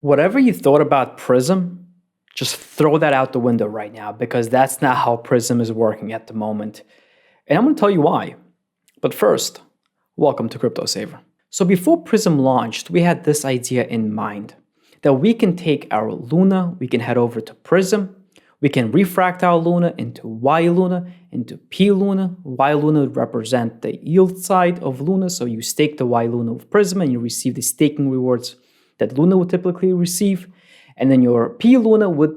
Whatever you thought about Prism, just throw that out the window right now because that's not how Prism is working at the moment. And I'm going to tell you why. But first, welcome to Crypto Saver. So before Prism launched, we had this idea in mind that we can take our Luna, we can head over to Prism, we can refract our Luna into yLuna, into pLuna. yLuna would represent the yield side of Luna, so you stake the yLuna with Prism and you receive the staking rewards that Luna would typically receive. And then your pLuna would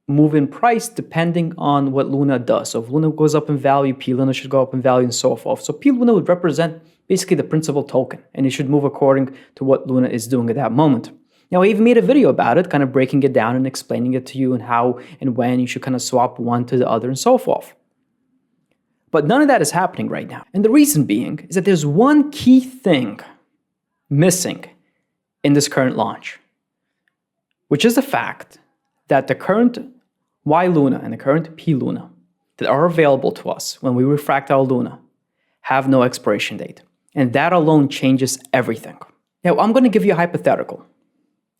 move in price depending on what Luna does. So if Luna goes up in value, pLuna should go up in value and so forth. So pLuna would represent basically the principal token, and it should move according to what Luna is doing at that moment. Now, I even made a video about it, kind of breaking it down and explaining it to you and how and when you should kind of swap one to the other and so forth. But none of that is happening right now. And the reason being is that there's one key thing missing in this current launch, which is the fact that the current yLuna and the current pLuna that are available to us when we refract our Luna have no expiration date. And that alone changes everything. Now, I'm going to give you a hypothetical.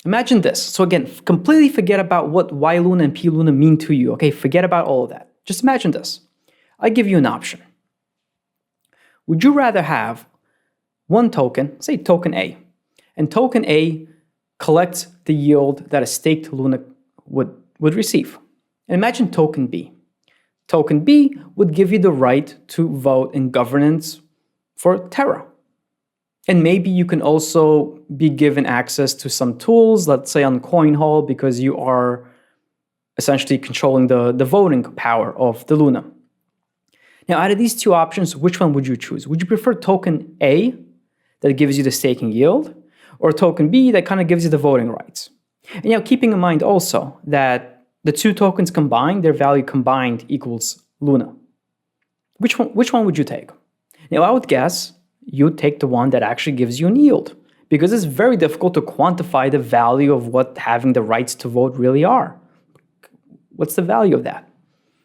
Imagine this. So again, completely forget about what yLuna and pLuna mean to you. Okay, forget about all of that. Just imagine this. I give you an option. Would you rather have one token, say token A, and token A collects the yield that a staked Luna would receive? And imagine token B. Token B would give you the right to vote in governance for Terra. And maybe you can also be given access to some tools, let's say on CoinHall, because you are essentially controlling the voting power of the Luna. Now, out of these two options, which one would you choose? Would you prefer token A that gives you the staking yield, or token B that kind of gives you the voting rights? And keeping in mind also that the two tokens combined, their value combined equals Luna. Which one would you take? Now, I would guess you'd take the one that actually gives you an yield, because it's very difficult to quantify the value of what having the rights to vote really are. What's the value of that?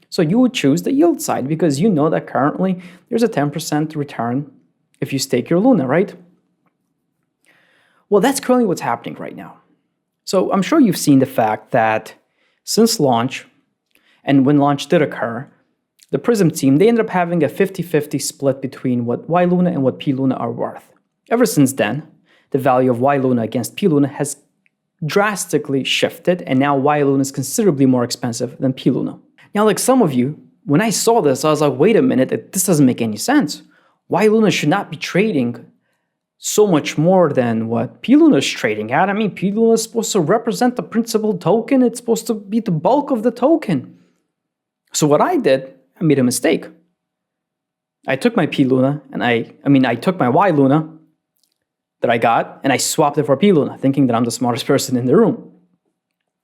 So you would choose the yield side because you know that currently there's a 10% return if you stake your Luna, right? Well, that's currently what's happening right now. So I'm sure you've seen the fact that since launch, and when launch did occur, the Prism team, they ended up having a 50-50 split between what yLuna and what pLuna are worth. Ever since then, the value of yLuna against pLuna has drastically shifted, and now yLuna is considerably more expensive than pLuna. Now, like some of you, when I saw this, I was like, wait a minute, this doesn't make any sense. yLuna should not be trading so much more than what pLuna is trading at. I mean, pLuna is supposed to represent the principal token. It's supposed to be the bulk of the token. So what I did, I made a mistake. I took my pLuna and I took my yLuna that I got and I swapped it for pLuna, thinking that I'm the smartest person in the room.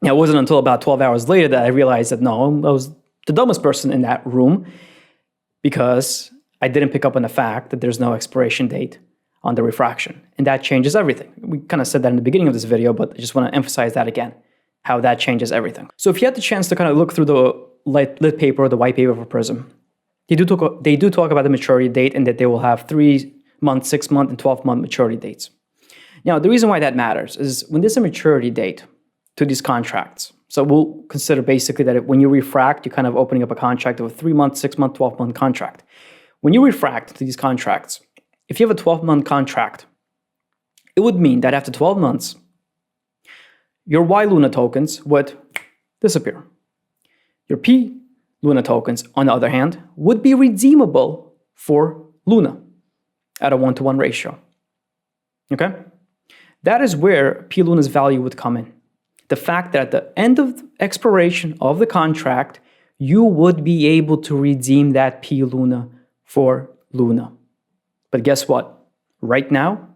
Now, it wasn't until about 12 hours later that I realized that no, I was the dumbest person in that room because I didn't pick up on the fact that there's no expiration date on the refraction. And that changes everything. We kind of said that in the beginning of this video, but I just want to emphasize that again, how that changes everything. So if you had the chance to kind of look through the lit paper or the white paper for Prism, they do talk about the maturity date and that they will have 3-month, 6-month, and 12-month maturity dates. Now, the reason why that matters is when there's a maturity date to these contracts, so we'll consider basically that when you refract, you're kind of opening up a contract of a 3-month, 6-month, 12-month contract. When you refract to these contracts, if you have a 12-month contract, it would mean that after 12 months, your yLuna tokens would disappear. Your pLuna tokens, on the other hand, would be redeemable for Luna at a 1-to-1 ratio. Okay? That is where pLuna's value would come in. The fact that at the end of expiration of the contract, you would be able to redeem that pLuna for Luna. But guess what? Right now,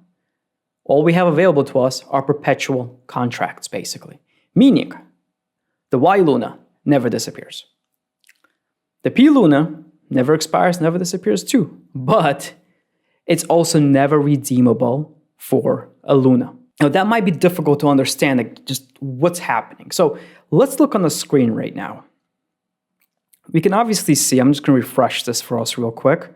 all we have available to us are perpetual contracts, basically. Meaning, the yLuna never disappears. The pLuna never expires, never disappears too. But it's also never redeemable for a Luna. Now, that might be difficult to understand, like just what's happening. So let's look on the screen right now. We can obviously see, I'm just going to refresh this for us real quick.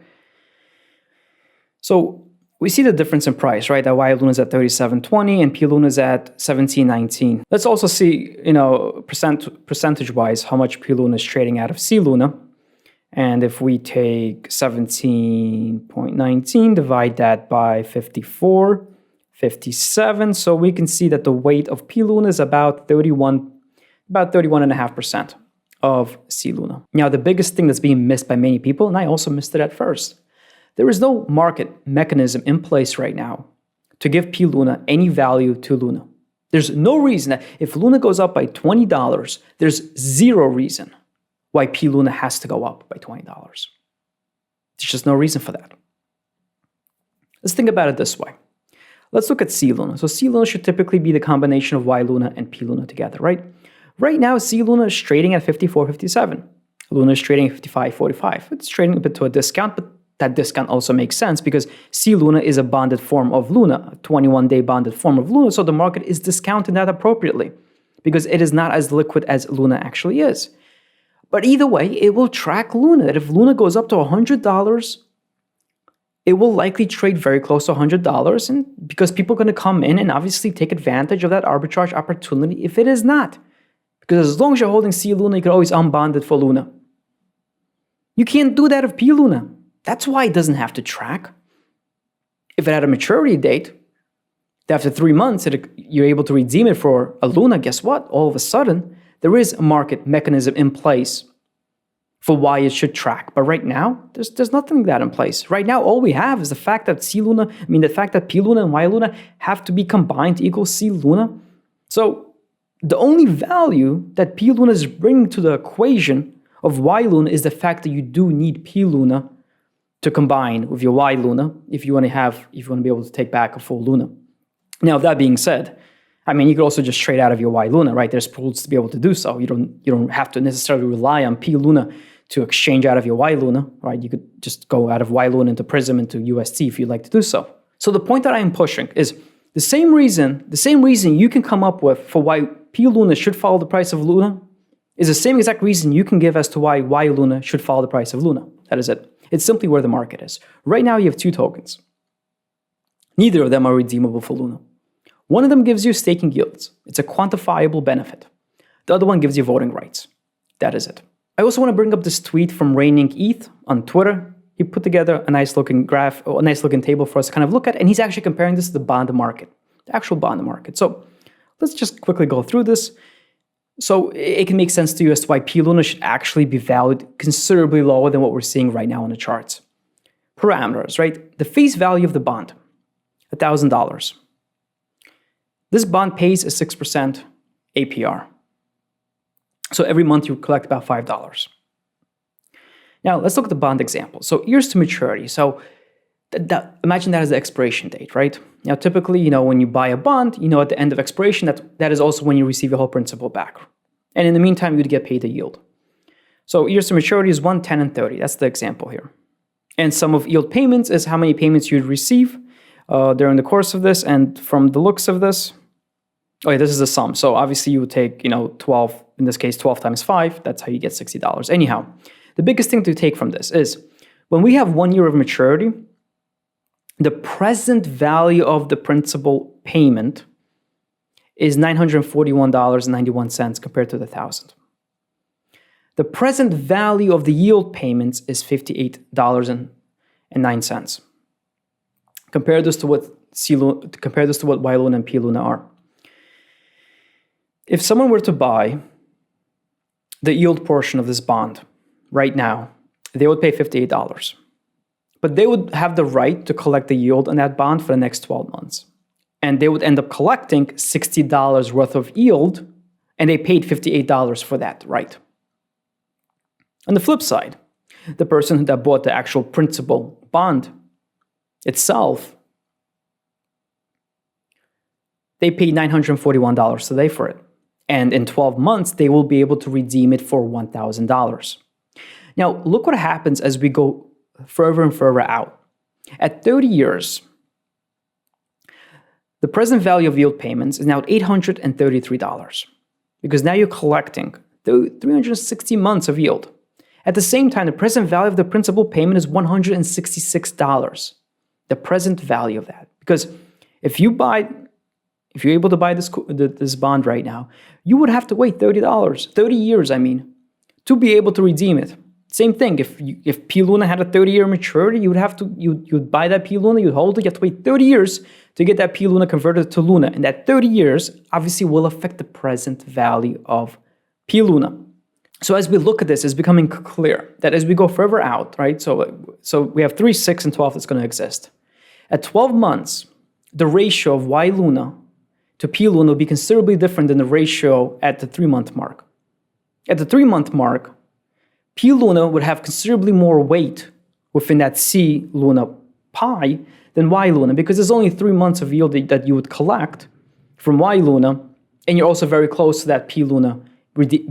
So we see the difference in price, right? That yLuna is at 37.20 and pLuna is at 17.19. Let's also see, percentage-wise, how much pLuna is trading out of cLuna. And if we take 17.19, divide that by 54, 57, so we can see that the weight of pLuna is about 31.5% of cLuna. Now, the biggest thing that's being missed by many people, and I also missed it at first, there is no market mechanism in place right now to give pLuna any value to Luna. There's no reason that if Luna goes up by $20, there's zero reason why pLuna has to go up by $20. There's just no reason for that. Let's think about it this way. Let's look at cLuna. So cLuna should typically be the combination of yLuna and pLuna together, right? Right now, cLuna is trading at 54.57. Luna is trading at 55.45. It's trading a bit to a discount, but that discount also makes sense because cLuna is a bonded form of Luna, a 21-day bonded form of Luna, so the market is discounting that appropriately because it is not as liquid as Luna actually is. But either way, it will track Luna. That if Luna goes up to $100, it will likely trade very close to $100, and because people are going to come in and obviously take advantage of that arbitrage opportunity if it is not. Because as long as you're holding cLuna, you can always unbond it for Luna. You can't do that of pLuna. That's why it doesn't have to track. If it had a maturity date, after 3 months you're able to redeem it for a Luna, guess what? All of a sudden, there is a market mechanism in place for why it should track. But right now, there's nothing like that in place. Right now, all we have is the fact that pLuna and yLuna have to be combined to equal cLuna. So the only value that pLuna is bringing to the equation of yLuna is the fact that you do need pLuna to combine with your yLuna if you want to be able to take back a full Luna. Now, that being said, you could also just trade out of your yLuna, right? There's rules to be able to do so. You don't have to necessarily rely on pLuna to exchange out of your yLuna, right? You could just go out of yLuna into Prism into UST if you'd like to do so. So the point that I am pushing is the same reason you can come up with for why pLuna should follow the price of Luna is the same exact reason you can give as to why yLuna should follow the price of Luna. That is it. It's simply where the market is. Right now, you have two tokens. Neither of them are redeemable for Luna. One of them gives you staking yields. It's a quantifiable benefit. The other one gives you voting rights. That is it. I also want to bring up this tweet from Raining ETH on Twitter. He put together a nice looking graph, or a nice looking table for us to kind of look at, and he's actually comparing this to the bond market, the actual bond market. So let's just quickly go through this. So it can make sense to you as to why pLuna should actually be valued considerably lower than what we're seeing right now on the charts. Parameters, right? The face value of the bond, $1,000. This bond pays a 6% APR. So every month you collect about $5. Now let's look at the bond example. So years to maturity. So imagine that as the expiration date, right? Now typically, when you buy a bond, at the end of expiration, that is also when you receive your whole principal back. And in the meantime, you'd get paid a yield. So years to maturity is 1, 10, and 30. That's the example here. And sum of yield payments is how many payments you'd receive during the course of this. And from the looks of this, this is the sum. So obviously you would take, 12, in this case, 12 times 5. That's how you get $60. Anyhow, the biggest thing to take from this is when we have 1 year of maturity, the present value of the principal payment is $941.91 compared to the $1,000. The present value of the yield payments is $58.09. Compare this to what yLuna and pLuna are. If someone were to buy the yield portion of this bond right now, they would pay $58. But they would have the right to collect the yield on that bond for the next 12 months. And they would end up collecting $60 worth of yield, and they paid $58 for that right. On the flip side, the person that bought the actual principal bond itself, they paid $941 today for it. And in 12 months, they will be able to redeem it for $1,000. Now, look what happens as we go further and further out. At 30 years, the present value of yield payments is now $833 because now you're collecting 360 months of yield. At the same time, the present value of the principal payment is $166. the present value of that. Because if you're able to buy this bond right now, you would have to wait $30, 30 years, to be able to redeem it. Same thing, if pLuna had a 30-year maturity, you'd buy that pLuna, you'd hold it, you have to wait 30 years to get that pLuna converted to Luna. And that 30 years obviously will affect the present value of pLuna. So as we look at this, it's becoming clear that as we go further out, right? So we have 3, 6, and 12 that's going to exist. At 12 months, the ratio of yLuna to pLuna will be considerably different than the ratio at the 3-month mark. At the 3-month mark, pLuna would have considerably more weight within that cLuna pie than yLuna, because there's only 3 months of yield that you would collect from yLuna, and you're also very close to that pLuna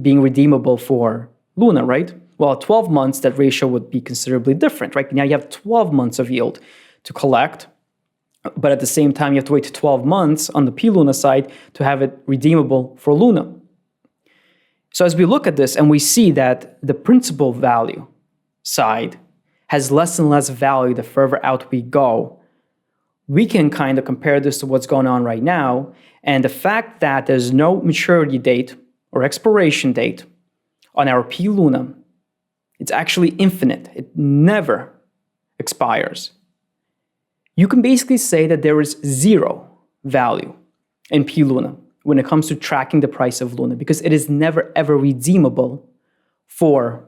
being redeemable for Luna, right? Well, at 12 months, that ratio would be considerably different, right? Now you have 12 months of yield to collect, but at the same time, you have to wait 12 months on the pLuna side to have it redeemable for Luna. So as we look at this and we see that the principal value side has less and less value the further out we go, we can kind of compare this to what's going on right now. And the fact that there's no maturity date or expiration date on our pLuna, it's actually infinite. It never expires. You can basically say that there is zero value in pLuna when it comes to tracking the price of Luna, because it is never ever redeemable for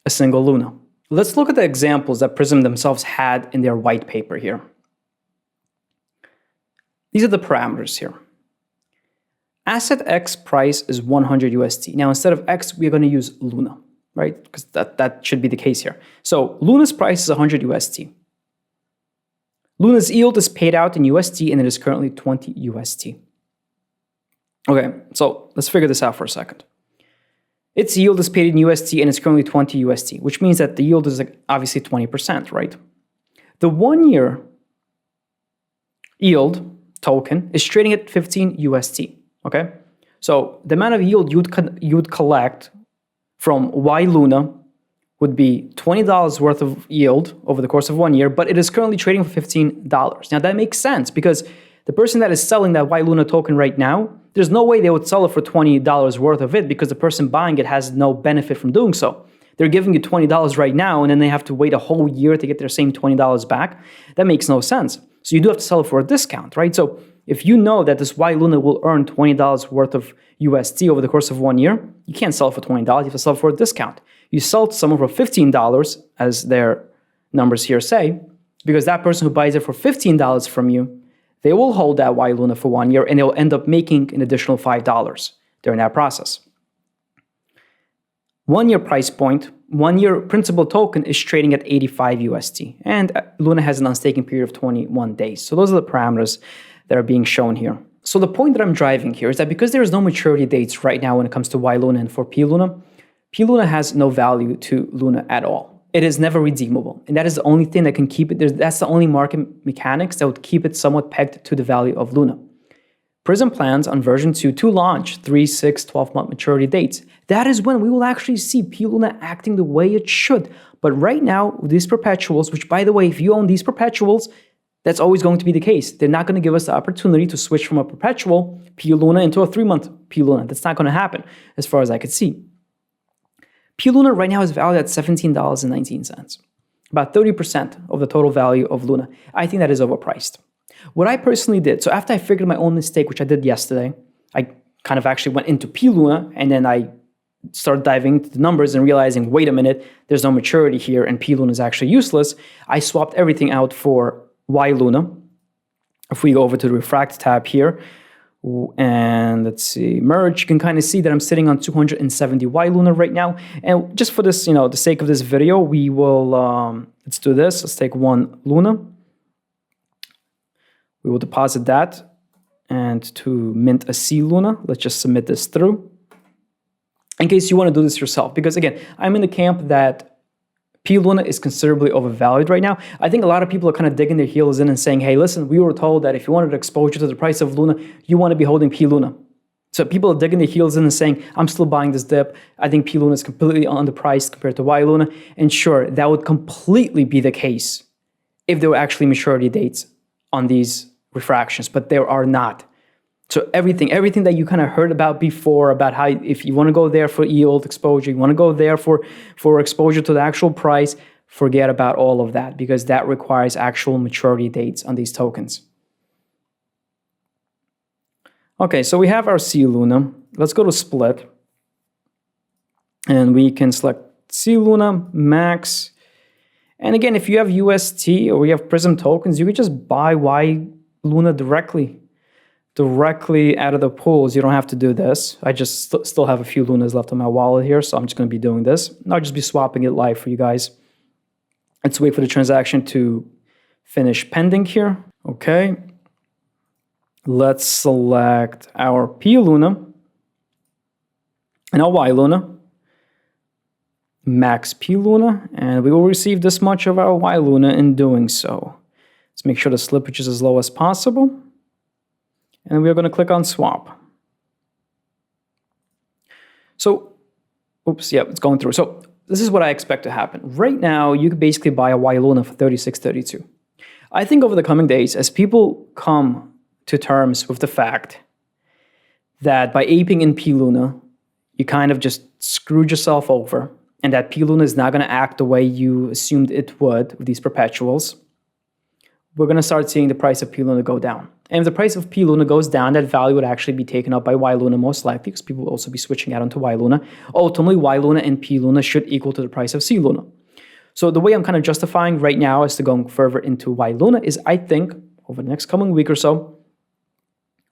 a single Luna. Let's look at the examples that Prism themselves had in their white paper here. These are the parameters here. Asset X price is 100 USD. Now, instead of X, we're going to use Luna, right? Because that should be the case here. So Luna's price is 100 USD. Luna's yield is paid out in USD, and it is currently 20 USD. Okay, so let's figure this out for a second. Its yield is paid in USD, and it's currently 20 USD, which means that the yield is obviously 20%, right? The 1-year yield token is trading at 15 USD, okay? So the amount of yield you'd collect from yLuna would be $20 worth of yield over the course of 1 year, but it is currently trading for $15. Now that makes sense, because the person that is selling that yLuna token right now, there's no way they would sell it for $20 worth of it, because the person buying it has no benefit from doing so. They're giving you $20 right now, and then they have to wait a whole year to get their same $20 back. That makes no sense. So you do have to sell it for a discount, right? So if you know that this yLuna will earn $20 worth of USD over the course of 1 year, you can't sell it for $20. You have to sell it for a discount. You sell it to someone for $15, as their numbers here say, because that person who buys it for $15 from you, they will hold that yLuna for 1 year, and they'll end up making an additional $5 during that process. 1 year price point, 1 year principal token is trading at 85 USD, and Luna has an unstaking period of 21 days. So those are the parameters that are being shown here. So the point that I'm driving here is that because there is no maturity dates right now when it comes to yLuna and for pLuna, pLuna has no value to Luna at all. It is never redeemable, and that is the only thing that can keep it. That's the only market mechanics that would keep it somewhat pegged to the value of Luna. Prism plans on version 2 to launch 3, 6, 12-month maturity dates. That is when we will actually see pLuna acting the way it should. But right now, with these perpetuals, which by the way, if you own these perpetuals, that's always going to be the case. They're not going to give us the opportunity to switch from a perpetual pLuna into a 3-month pLuna. That's not going to happen, as far as I could see. pLuna right now is valued at $17.19, about 30% of the total value of Luna. I think that is overpriced. What I personally did, so after I figured my own mistake, which I did yesterday, I kind of actually went into pLuna, and then I started diving into the numbers and realizing, wait a minute, there's no maturity here, and pLuna is actually useless. I swapped everything out for yLuna. If we go over to the Refract tab here, and let's see, merge, you can kind of see that I'm sitting on 270 yLuna right now. And just for this, the sake of this video, we will, let's do this. Let's take 1 Luna. We will deposit that. And to mint a cLuna, let's just submit this through. In case you want to do this yourself, because again, I'm in the camp that pLuna is considerably overvalued right now. I think a lot of people are kind of digging their heels in and saying, hey, listen, we were told that if you wanted exposure to the price of Luna, you want to be holding pLuna. So people are digging their heels in and saying, I'm still buying this dip. I think pLuna is completely underpriced compared to yLuna. And sure, that would completely be the case if there were actually maturity dates on these refractions, but there are not. So everything that you kind of heard about before, about how if you want to go there for yield exposure, you want to go there for exposure to the actual price, forget about all of that, because that requires actual maturity dates on these tokens. Okay, so we have our yLuna. Let's go to split. And we can select yLuna, max. And again, if you have UST or you have Prism tokens, you could just buy yLuna directly out of the pools. You don't have to do this. I just still have a few Lunas left on my wallet here, so I'm just going to be doing this. I'll just be swapping it live for you guys. Let's wait for the transaction to finish pending here. Okay. Let's select our pLuna and our yLuna. Max pLuna, and we will receive this much of our yLuna in doing so. Let's make sure the slippage is as low as possible. And we are going to click on swap. So, oops, yeah, it's going through. So this is what I expect to happen. Right now, you could basically buy a yLuna for $36.32. I think over the coming days, as people come to terms with the fact that by aping in pLuna, you kind of just screwed yourself over, and that pLuna is not going to act the way you assumed it would with these perpetuals, we're going to start seeing the price of pLuna go down. And if the price of pLuna goes down, that value would actually be taken up by yLuna most likely, because people will also be switching out onto yLuna. Ultimately, yLuna and pLuna should equal to the price of yLuna. So the way I'm kind of justifying right now as to going further into yLuna is I think over the next coming week or so,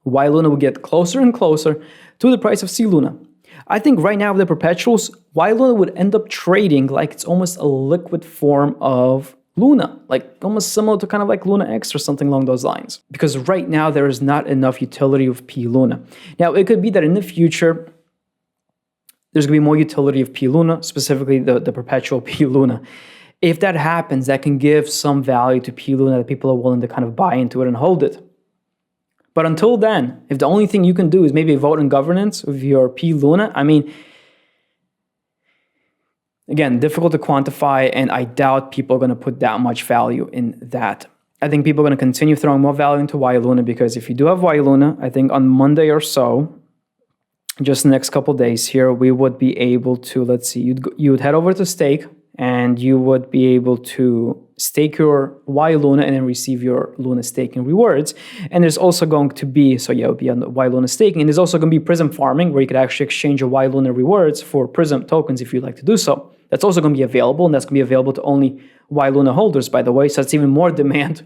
yLuna will get closer and closer to the price of yLuna. I think right now with the perpetuals, yLuna would end up trading like it's almost a liquid form of Luna, like almost similar to kind of like Luna X or something along those lines. Because right now there is not enough utility of pLuna. Now it could be that in the future, there's going to be more utility of pLuna, specifically the perpetual pLuna. If that happens, that can give some value to pLuna that people are willing to kind of buy into it and hold it. But until then, if the only thing you can do is maybe vote in governance with your pLuna, I mean, again, difficult to quantify, and I doubt people are going to put that much value in that. I think people are going to continue throwing more value into yLuna, because if you do have yLuna, I think on Monday or so, just the next couple days here, we would be able to, let's see, you would head over to stake, and you would be able to stake your yLuna and then receive your Luna staking rewards. And there's also going to be, so yeah, it would be on the yLuna staking, and there's also going to be Prism farming, where you could actually exchange your yLuna rewards for Prism tokens if you'd like to do so. That's also going to be available, and that's going to be available to only yLuna holders, by the way, so that's even more demand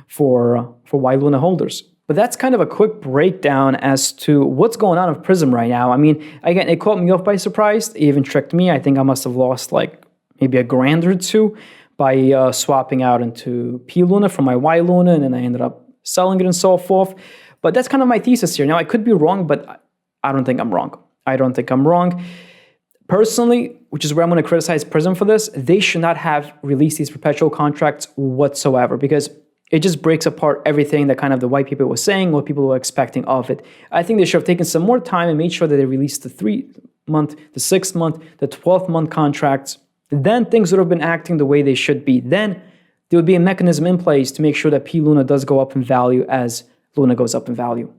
for yLuna holders. But that's kind of a quick breakdown as to what's going on with Prism right now. I mean, again, it caught me off by surprise. It even tricked me. I think I must have lost like maybe $1,000 or $2 by swapping out into pLuna from my yLuna, and then I ended up selling it and so forth. But that's kind of my thesis here. Now, I could be wrong, but I don't think I'm wrong. I don't think I'm wrong. Personally, which is where I'm going to criticize Prism for this, they should not have released these perpetual contracts whatsoever, because it just breaks apart everything that kind of the white paper was saying, what people were expecting of it. I think they should have taken some more time and made sure that they released the 3-month, the 6-month, the 12-month contracts. Then things would have been acting the way they should be. Then there would be a mechanism in place to make sure that pLuna does go up in value as Luna goes up in value.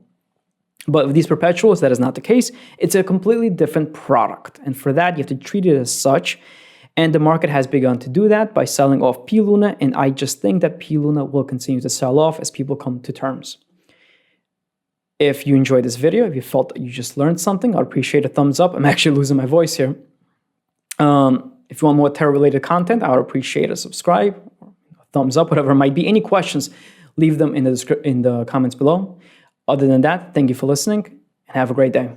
But with these perpetuals, that is not the case. It's a completely different product. And for that, you have to treat it as such. And the market has begun to do that by selling off pLuna. And I just think that pLuna will continue to sell off as people come to terms. If you enjoyed this video, if you felt that you just learned something, I'd appreciate a thumbs up. I'm actually losing my voice here. If you want more Terra-related content, I would appreciate a subscribe, or a thumbs up, whatever it might be. Any questions, leave them in the comments below. Other than that, thank you for listening, and have a great day.